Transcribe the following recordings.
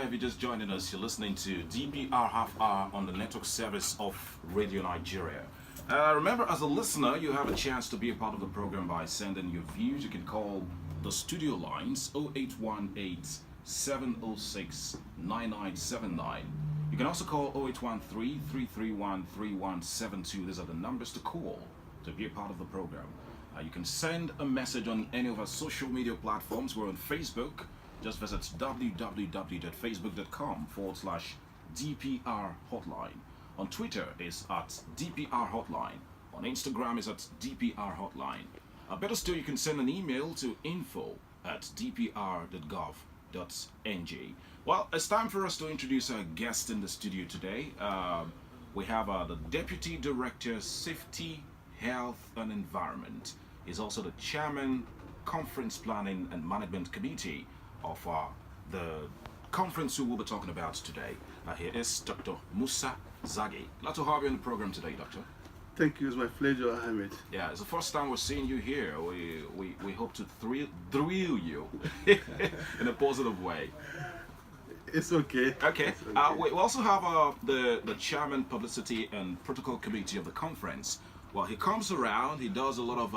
there. If you're just joining us, you're listening to DPR Half Hour on the network service of Radio Nigeria. Remember, as a listener, you have a chance to be a part of the program by sending your views. You can call the studio lines 0818 706 9979. You can also call 0813 331 3172. These are the numbers to call to be a part of the program. You can send a message on any of our social media platforms. We're on Facebook. Just visit www.facebook.com/DPR Hotline. On Twitter is at DPR Hotline. On Instagram is at DPR Hotline. Better still, you can send an email to info@dpr.gov.ng. Well, it's time for us to introduce our guest in the studio today. We have the Deputy Director, Safety, Health and Environment. He's also the Chairman, Conference Planning and Management Committee of the conference we will be talking about today. Here is Dr. Musa Zagi. Glad to have you on the program today, Doctor. Thank you. It's my pleasure, Ahmed. Yeah, it's the first time we're seeing you here. We hope to thrill you in a positive way. It's okay. Okay. It's okay. We also have the Chairman, Publicity and Protocol Committee of the conference. Well, he comes around, he does a lot of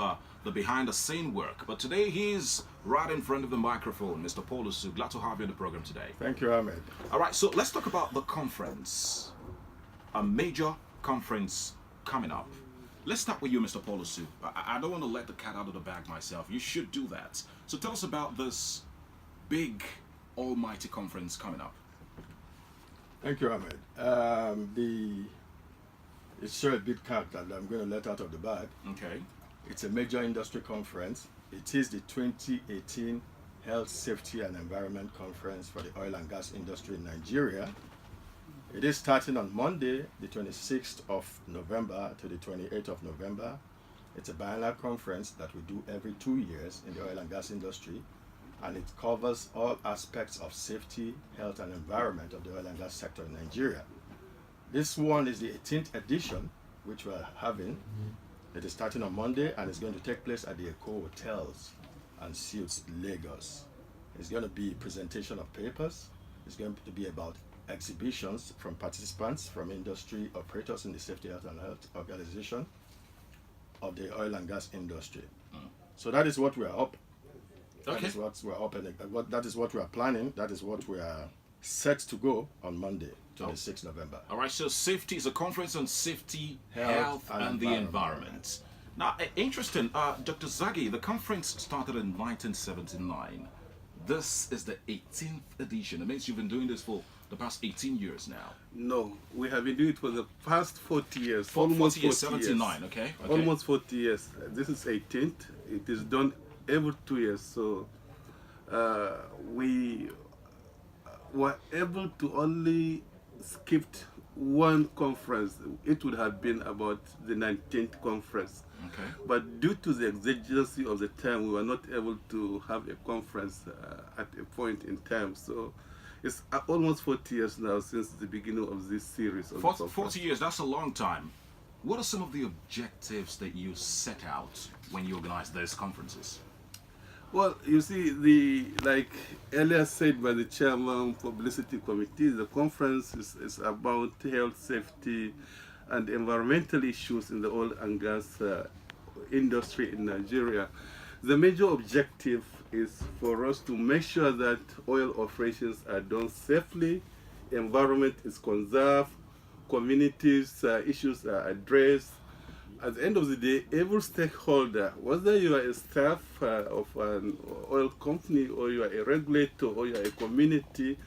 the behind-the-scene work, but today he's right in front of the microphone. Mr. Paul Usu, glad to have you on the program today. Thank you, Ahmed. All right, so let's talk about the conference. A major conference coming up. Let's start with you, Mr. Paul Usu. I don't want to let the cat out of the bag myself. You should do that. So tell us about this big, almighty conference coming up. Thank you, Ahmed. It's sure a big cat that I'm going to let out of the bag. Okay. It's a major industry conference. It is the 2018 Health, Safety and Environment Conference for the oil and gas industry in Nigeria. It is starting on Monday, the 26th of November to the 28th of November. It's a biennial conference that we do every 2 years in the oil and gas industry, and it covers all aspects of safety, health and environment of the oil and gas sector in Nigeria. This one is the 18th edition, which we're having. It is starting on Monday and it's going to take place at the Eco Hotels and Suites, Lagos. It's going to be presentation of papers. It's going to be about exhibitions from participants, from industry operators in the Safety, Health and Health Organization of the oil and gas industry. So that is what we are up. Okay. That is what we're up and that is what we are planning. That is what we are set to go on Monday, 26th November. All right, so safety is a conference on safety, health and the environment. Now, interesting, Dr. Zagi, the conference started in 1979. This is the 18th edition. It means you've been doing this for the past 18 years now. No, we have been doing it for the past 40 years. Almost 40 years, 79, okay? Almost 40 years. This is 18th. It is done every 2 years. So we were able to only skip one conference. It would have been about the 19th conference. Okay. But due to the exigency of the time, we were not able to have a conference at a point in time. So it's almost 40 years now since the beginning of this series. Of 40 years, that's a long time. What are some of the objectives that you set out when you organize these conferences? Well, you see, like earlier said by the chairman publicity committee, the conference is about health, safety, and environmental issues in the oil and gas industry in Nigeria. The major objective is for us to make sure that oil operations are done safely, environment is conserved, communities issues are addressed. At the end of the day, every stakeholder, whether you are a staff of an oil company or you are a regulator or you are a community,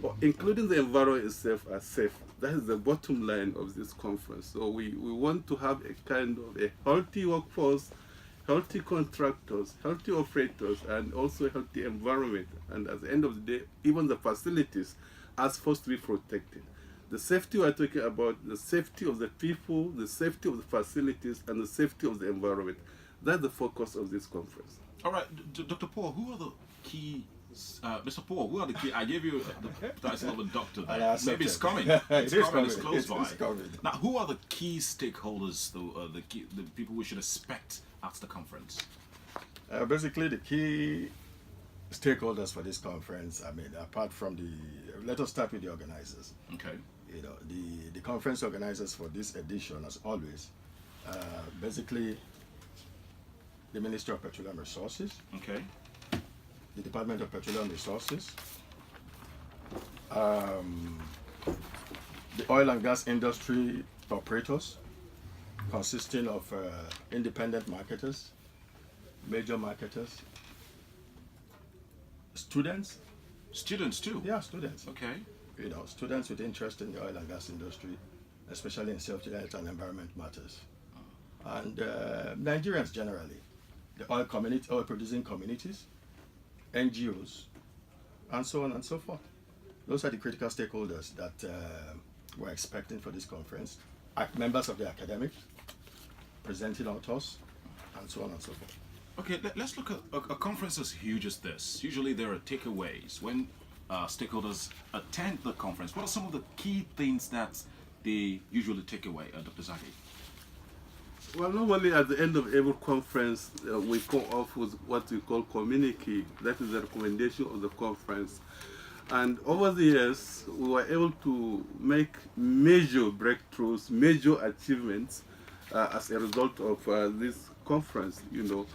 or including the environment itself, are safe. That is the bottom line of this conference. So we want to have a kind of a healthy workforce, healthy contractors, healthy operators, and also a healthy environment. And at the end of the day, even the facilities are supposed to be protected. The safety we are talking about, the safety of the people, the safety of the facilities, and the safety of the environment. That's the focus of this conference. All right, Dr. Paul, who are the key, Mr. Paul, who are the key, I gave you the title of a doctor there. Maybe it's coming. It's coming, it's close by. Now, who are the key stakeholders, the people we should expect at the conference? Basically, the key stakeholders for this conference, I mean, apart from let us start with the organizers. Okay. You know, the conference organizers for this edition, as always, basically the Ministry of Petroleum Resources, Okay. the Department of Petroleum Resources, the oil and gas industry operators, consisting of independent marketers, major marketers, students. Students too. Yeah, students. Okay. You know, students with interest in the oil and gas industry, especially in safety, health, and environment matters, and Nigerians generally, the oil producing communities, NGOs, and so on and so forth. Those are the critical stakeholders that we're expecting for this conference. Members of the academic, presenting authors, and so on and so forth. Okay, let's look at a conference as huge as this. Usually there are takeaways. When stakeholders attend the conference, what are some of the key things that they usually take away, Dr. Zaki? Well, normally at the end of every conference, we come off with what we call communique. That is the recommendation of the conference. And over the years, we were able to make major breakthroughs, major achievements as a result of this conference. You know,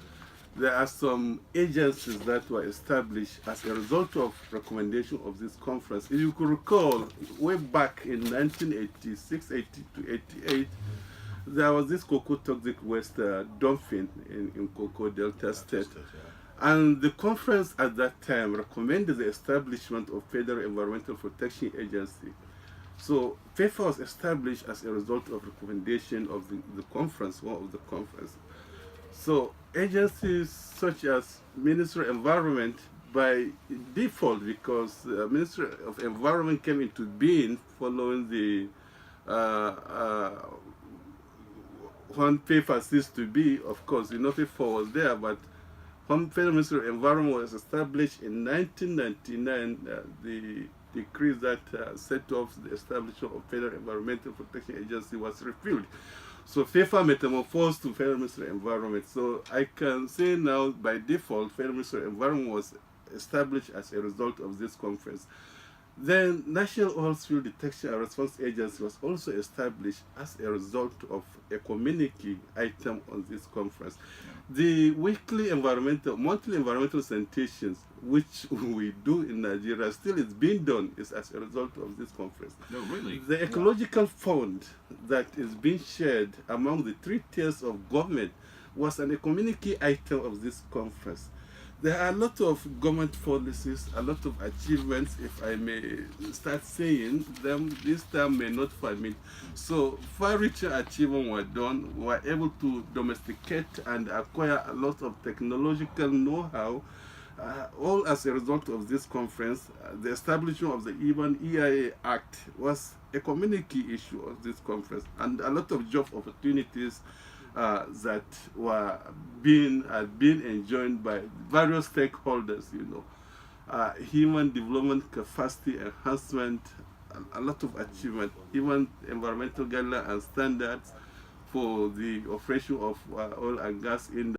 there are some agencies that were established as a result of recommendation of this conference. If you could recall, way back in 1986, 80 to 88, there was this cocoa toxic waste dumping in Cocoa Delta State. And the conference at that time recommended the establishment of Federal Environmental Protection Agency. So FEFA was established as a result of recommendation of the conference, one of the conference. So agencies such as Ministry of Environment by default, because the Ministry of Environment came into being following the when FEFA ceased to be, of course, you know, FEFA was there, but when Federal Ministry of Environment was established in 1999, the decree that set off the establishment of Federal Environmental Protection Agency was repealed. So FEFA metamorphosed to Federal Ministry of Environment. So I can say now, by default, Federal Ministry of Environment was established as a result of this conference. Then National Oil Spill Detection and Response Agency was also established as a result of a communique item on this conference. The monthly environmental citations, which we do in Nigeria, still is being done is as a result of this conference. No, really? The ecological fund that is being shared among the three tiers of government was a communique item of this conference. There are a lot of government policies, a lot of achievements, if I may start saying them, this time may not permit. So far-reaching achievements were done. We were able to domesticate and acquire a lot of technological know-how, all as a result of this conference. The establishment of the even EIA Act was a community issue of this conference, and a lot of job opportunities that were being enjoyed by various stakeholders, you know, human development capacity enhancement, a lot of achievement, even environmental guidelines and standards for the operation of oil and gas industry.